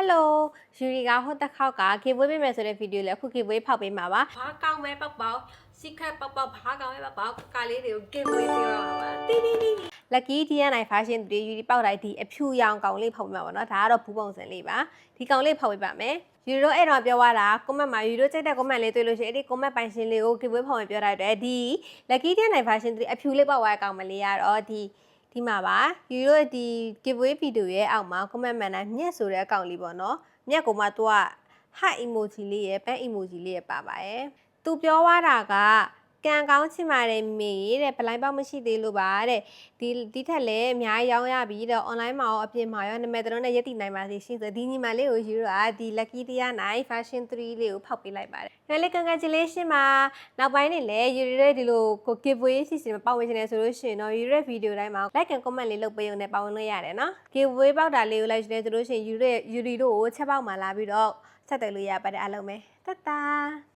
Hello ယူရီကဟိုတစ်ခေါက်က giveaway ပေးမယ်ဆိုတဲ့ video လေးအခု giveaway ဖောက်ပေးမှာပါဘာကောင်းမဲပေါက်ပေါက် secret ပေါက်ပေါက်ဘာကောင်းမဲပေါက်ပေါက်ကားလေးတွေကို giveaway ပေးပါပါတီးတီးတီး lucky DNI fashion တွေယူရီပေါက်တိုင်းဒီအဖြူရောင်ကောင်လေးဖောက်ပေးမှာပါเนาะဒါကတော့ဘူးပုံစံလေးပါဒီကောင်လေးဖောက်ပေးပါမယ်ယူရီတို့အဲ့တော့ပြောရတာ comment မှာယူရီတို့ကြိုက်တဲ့ comment လေးတွေ့လို့ရှိရင်အဲ့ဒီ comment ပိုင်ရှင်လေးကို giveaway ဖောက်မယ်ပြောတာတဲ့ဒီ lucky DNI fashion တွေအဖြူလေးပေါက်သွားတဲ့ကောင်မလေးကတော့ဒီမှာပါယူတို့ဒီ giveaway video ရဲ့အောက်မှာ comment မှန်တိုင်းမြက်ဆိုတဲ့အကောင့်လေးပေါ့နော်မြက်ကမှသူက heart emoji လေးရဲ့ back emoji လေးရဲ့ပါပါရဲ့သူပြောသွားတာကကံကောင်းချင်ပါတယ်မေတဲ့ဘလိုင်းပေါက်မရှိသေးလို့ပါတဲ့ဒီထက်လည်းအများကြီးရောင်းရပြီတဲ့ online မှာရောအပြင်မှာရောနာမည်တို့နဲ့ရက်တည်နိုင်ပါစေရှင်ဆိုဒီညီမလေးကိုယူတော့ဒီ lucky DNI fashion 3လေးကိုဖောက်ပေးလိုက်ပါတယ်။ဒါလေး congratulation ပါနောက်ပိုင်းနေလည်းယူရဲဒီလိုကို giveaway စီစဉ်ပေါက်ဝင်နေဆိုလို့ရှိရင်တော့ယူရဲ video တိုင်းမှာ like and comment လေးလုပ်ပေးုံနဲ့ပါဝင်လို့ရတယ်နော်။ giveaway ပေါက်တာလေးကိုလိုက်နေဆိုလို့ရှိရင်ယူရီတို့ကိုချက်ပေါက်မှာလာပြီးတော့ဆက်သွယ်လို့ရပါတယ်အားလုံးပဲတတ်တာ